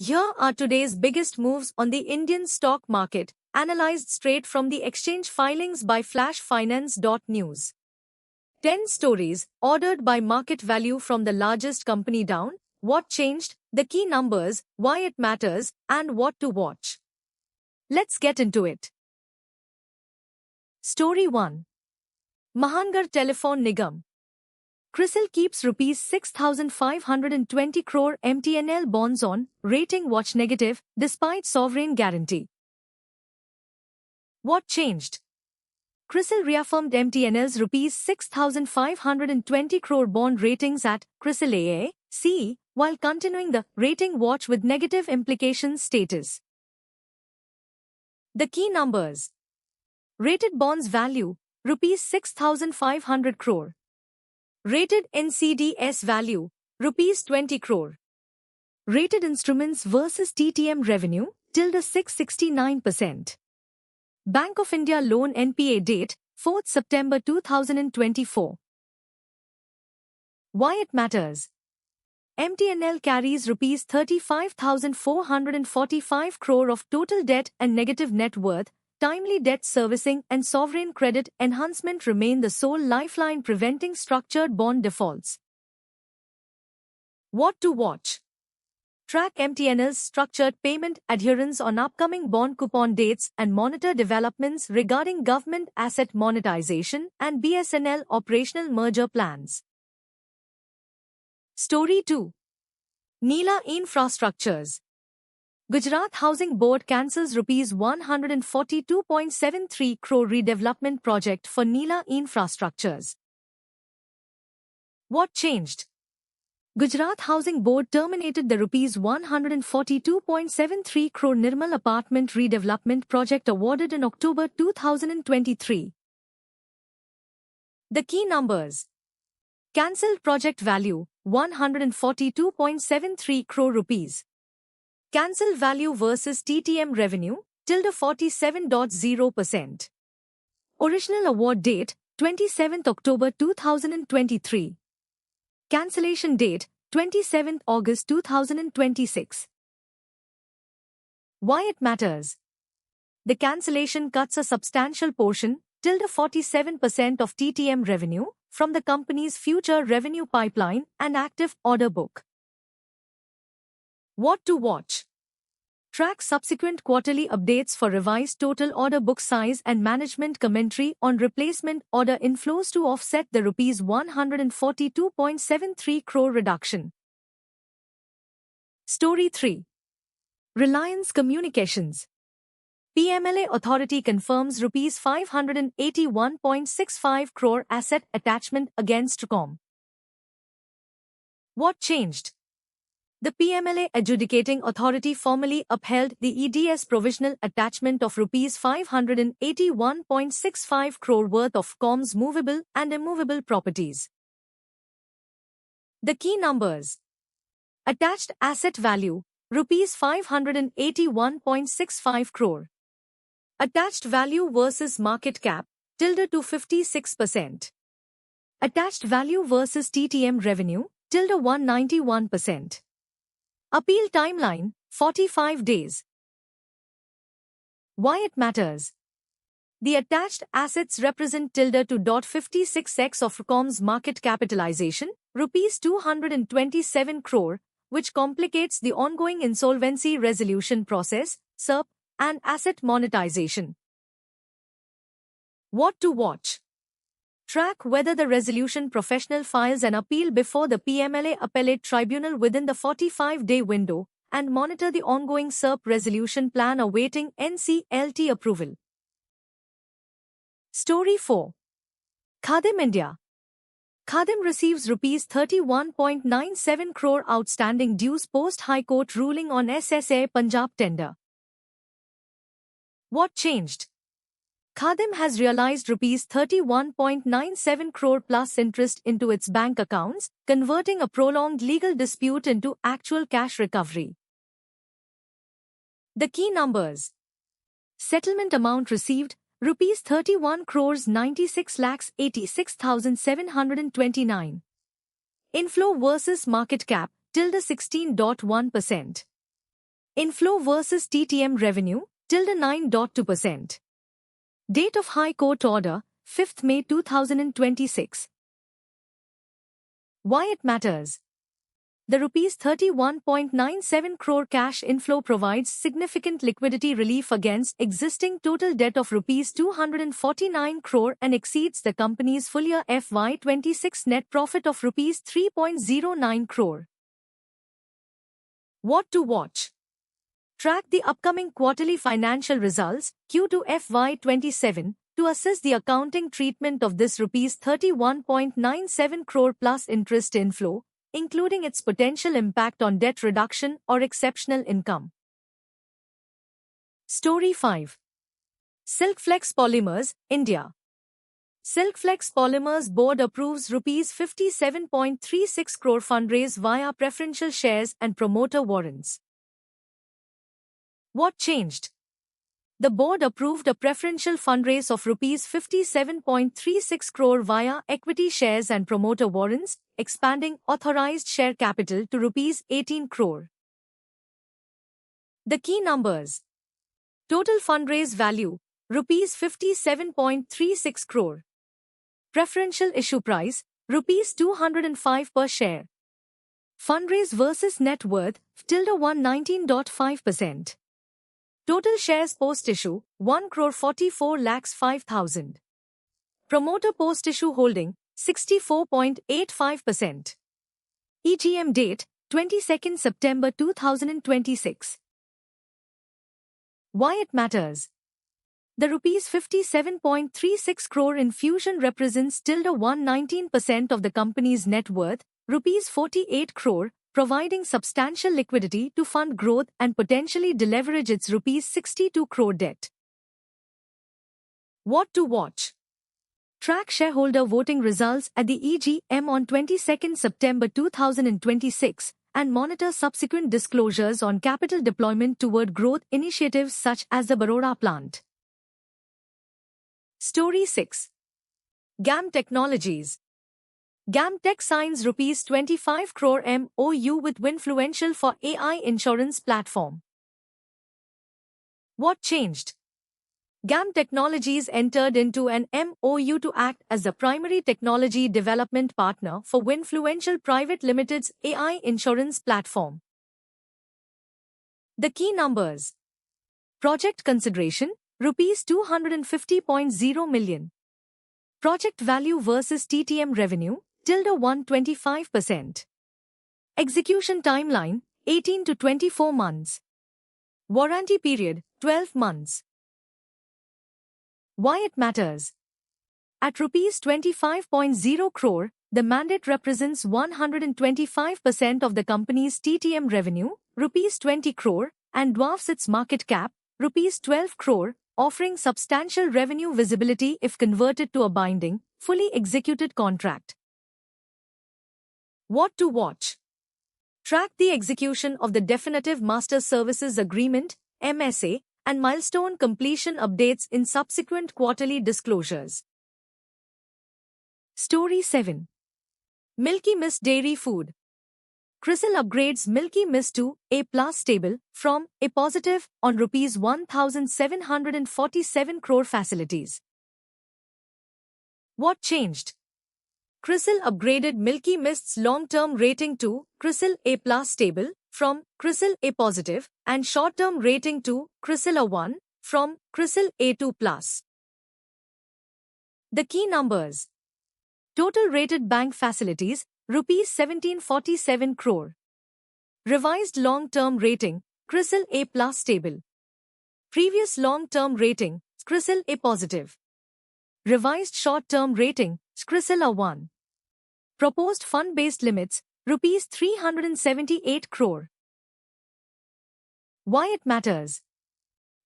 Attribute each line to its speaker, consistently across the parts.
Speaker 1: Here are today's biggest moves on the Indian stock market, analyzed straight from the exchange filings by flashfinance.news. 10 stories, ordered by market value from the largest company down, what changed, the key numbers, why it matters, and what to watch. Let's get into it. Story 1. Mahangar Telephone Nigam. CRISIL keeps Rs 6,520 crore MTNL bonds on rating watch negative despite sovereign guarantee. What changed? CRISIL reaffirmed MTNL's Rs 6,520 crore bond ratings at CRISIL AA, CE, while continuing the rating watch with negative implications status. The key numbers. Rated bonds value, Rs 6,500 crore. Rated NCDs value, Rs 20 crore. Rated instruments versus TTM revenue, -669%. Bank of India loan NPA date, 4th September 2024. Why it matters? MTNL carries Rs 35,445 crore of total debt and negative net worth. Timely debt servicing and sovereign credit enhancement remain the sole lifeline preventing structured bond defaults. What to watch? Track MTNL's structured payment adherence on upcoming bond coupon dates and monitor developments regarding government asset monetization and BSNL operational merger plans. Story 2. Neela Infrastructures. Gujarat Housing Board cancels Rs 142.73 crore redevelopment project for Neela Infrastructures. What changed? Gujarat Housing Board terminated the Rs 142.73 crore Nirmal apartment redevelopment project awarded in October 2023. The key numbers. Cancelled project value, 142.73 crore rupees. Cancel value versus TTM revenue, -47.0%. Original award date, 27th October 2023. Cancellation date, 27th August 2026. Why it matters? The cancellation cuts a substantial portion, -47% of TTM revenue, from the company's future revenue pipeline and active order book. What to watch? Track subsequent quarterly updates for revised total order book size and management commentary on replacement order inflows to offset the Rs 142.73 crore reduction. Story 3. Reliance Communications. PMLA Authority confirms Rs 581.65 crore asset attachment against RCOM. What changed? The PMLA Adjudicating Authority formally upheld the EDS provisional attachment of Rs 581.65 crore worth of COM's movable and immovable properties. The key numbers. Attached asset value, Rs 581.65 crore. Attached value versus market cap, -256%. Attached value versus TTM revenue, -191%. Appeal timeline, 45 days. Why it matters? The attached assets represent ~2.56x of RCOM's market capitalization, Rs 227 crore, which complicates the ongoing insolvency resolution process, SERP, and asset monetization. What to watch? Track whether the resolution professional files an appeal before the PMLA Appellate Tribunal within the 45-day window and monitor the ongoing SERP resolution plan awaiting NCLT approval. Story 4. Khadim India. Khadim receives Rs 31.97 crore outstanding dues post High Court ruling on SSA Punjab tender. What changed? Khadim has realized Rs 31.97 crore plus interest into its bank accounts, converting a prolonged legal dispute into actual cash recovery. The key numbers. Settlement amount received, Rs 31 crores 96,86,729. Inflow versus market cap, -16.1%. Inflow versus TTM revenue, tilde 9.2%. Date of High Court Order, 5th May 2026. Why it matters? The Rs 31.97 crore cash inflow provides significant liquidity relief against existing total debt of Rs 249 crore and exceeds the company's full-year FY26 net profit of Rs 3.09 crore. What to watch? Track the upcoming quarterly financial results, Q2 FY27, to assess the accounting treatment of this Rs 31.97 crore plus interest inflow, including its potential impact on debt reduction or exceptional income. Story 5. Silkflex Polymers, India. Silkflex Polymers Board approves Rs 57.36 crore fundraise via preferential shares and promoter warrants. What changed? The board approved a preferential fundraise of Rs 57.36 crore via equity shares and promoter warrants, expanding authorized share capital to Rs 18 crore. The key numbers. Total fundraise value, Rs 57.36 crore. Preferential issue price, Rs 205 per share. Fundraise versus net worth, tilde 119.5%. Total shares post-issue, 1 crore 44 lakhs 5,000. Promoter post-issue holding, 64.85%. EGM date, 22nd September 2026. Why it matters? The Rs 57.36 crore infusion represents tilde 119% of the company's net worth, Rs 48 crore, providing substantial liquidity to fund growth and potentially deleverage its Rs 62 crore debt. What to watch? Track shareholder voting results at the EGM on 22nd September 2026 and monitor subsequent disclosures on capital deployment toward growth initiatives such as the Baroda plant. Story 6. GAM Technologies. GAM Tech signs Rs 25 crore MOU with Winfluential for AI insurance platform. What changed? GAM Technologies entered into an MOU to act as the primary technology development partner for Winfluential Private Limited's AI insurance platform. The key numbers. Project consideration, Rs 250.0 million. Project value versus TTM revenue, tilde 125%. Execution timeline, 18 to 24 months. Warranty period, 12 months. Why it matters? At Rs 25.0 crore, the mandate represents 125% of the company's TTM revenue, Rs 20 crore, and dwarfs its market cap, Rs 12 crore, offering substantial revenue visibility if converted to a binding, fully executed contract. What to watch? Track the execution of the Definitive Master Services Agreement, MSA, and milestone completion updates in subsequent quarterly disclosures. Story 7. Milky Mist Dairy Food. CRISIL upgrades Milky Mist to A+ stable from A positive on Rs 1,747 crore facilities. What changed? CRISIL upgraded Milky Mist's long-term rating to CRISIL A+ stable from CRISIL A positive and short-term rating to CRISIL A1 from CRISIL A2+. The key numbers. Total rated bank facilities, Rs 1,747 crore. Revised long-term rating, CRISIL A+ stable. Previous long-term rating, CRISIL A positive. Revised short-term rating, CRISIL A1. Proposed fund-based limits, Rs 378 crore. Why it matters?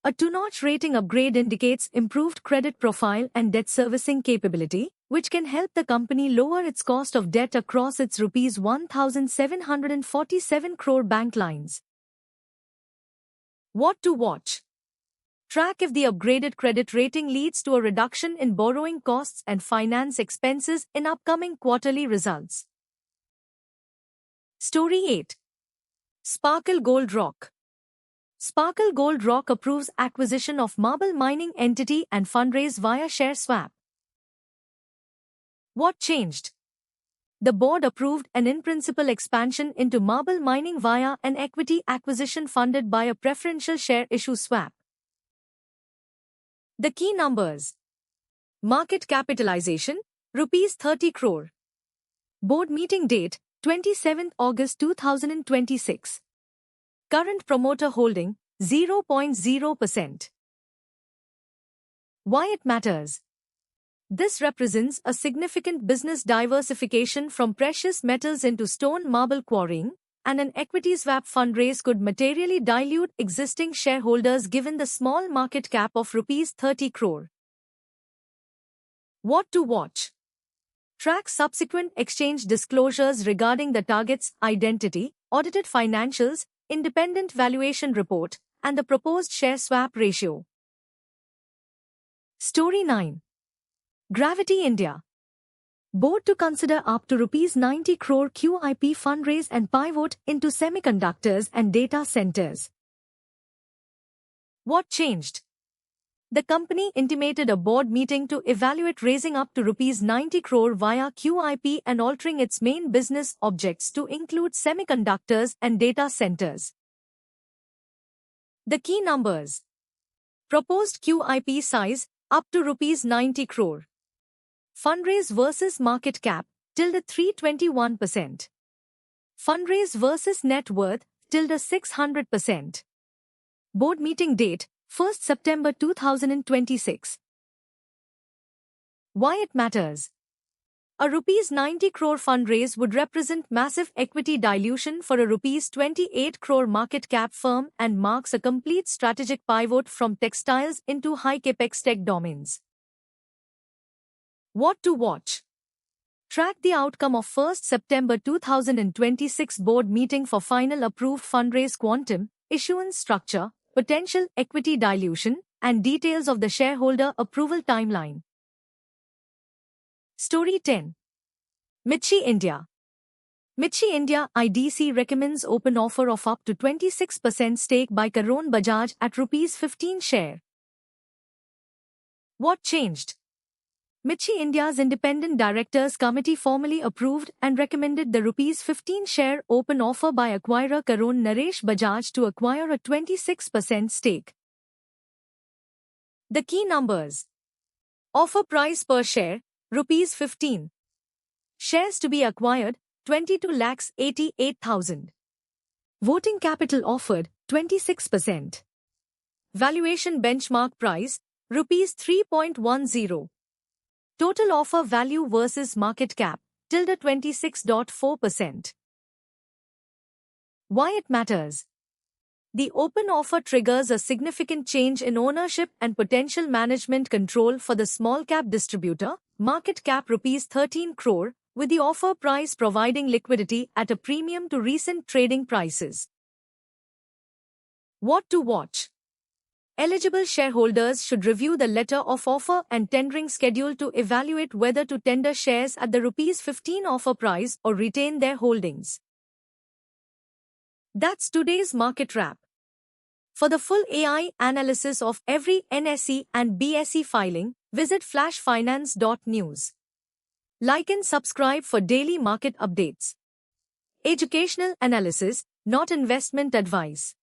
Speaker 1: A two-notch rating upgrade indicates improved credit profile and debt servicing capability, which can help the company lower its cost of debt across its Rs 1,747 crore bank lines. What to watch? Track if the upgraded credit rating leads to a reduction in borrowing costs and finance expenses in upcoming quarterly results. Story 8. Sparkle Gold Rock. Sparkle Gold Rock approves acquisition of marble mining entity and fundraise via share swap. What changed? The board approved an in-principle expansion into marble mining via an equity acquisition funded by a preferential share issue swap. The key numbers. Market capitalization, Rs 30 crore. Board meeting date, 27 August 2026. Current promoter holding, 0.0%. Why it matters? This represents a significant business diversification from precious metals into stone marble quarrying, and an equity swap fundraise could materially dilute existing shareholders given the small market cap of Rs 30 crore. What to watch? Track subsequent exchange disclosures regarding the target's identity, audited financials, independent valuation report, and the proposed share swap ratio. Story 9. Gravity India. Board to consider up to Rs 90 crore QIP fundraise and pivot into semiconductors and data centers. What changed? The company intimated a board meeting to evaluate raising up to Rs 90 crore via QIP and altering its main business objects to include semiconductors and data centers. The key numbers. Proposed QIP size, up to Rs 90 crore. Fundraise versus market cap, ~321%. Fundraise versus net worth, ~600%. Board meeting date, 1st September 2026. Why it matters? A Rs 90 crore fundraise would represent massive equity dilution for a Rs 28 crore market cap firm and marks a complete strategic pivot from textiles into high capex tech domains. What to watch? Track the outcome of 1st September 2026 board meeting for final approved fundraise quantum, issuance structure, potential equity dilution, and details of the shareholder approval timeline. Story 10. Mitsui India. Mitsui India IDC recommends open offer of up to 26% stake by Karone Bajaj at Rs 15 share. What changed? Mitsui India's Independent Directors Committee formally approved and recommended the Rs 15 share open offer by acquirer Karone Naresh Bajaj to acquire a 26% stake. The key numbers. Offer price per share, Rs 15. Shares to be acquired, 22,88,000. Voting capital offered, 26%. Valuation benchmark price, Rs 3.10. Total offer value versus market cap, ~26.4%. Why it matters? The open offer triggers a significant change in ownership and potential management control for the small cap distributor, market cap Rs 13 crore, with the offer price providing liquidity at a premium to recent trading prices. What to watch? Eligible shareholders should review the letter of offer and tendering schedule to evaluate whether to tender shares at the Rs 15 offer price or retain their holdings. That's today's market wrap. For the full AI analysis of every NSE and BSE filing, visit flashfinance.news. Like and subscribe for daily market updates. Educational analysis, not investment advice.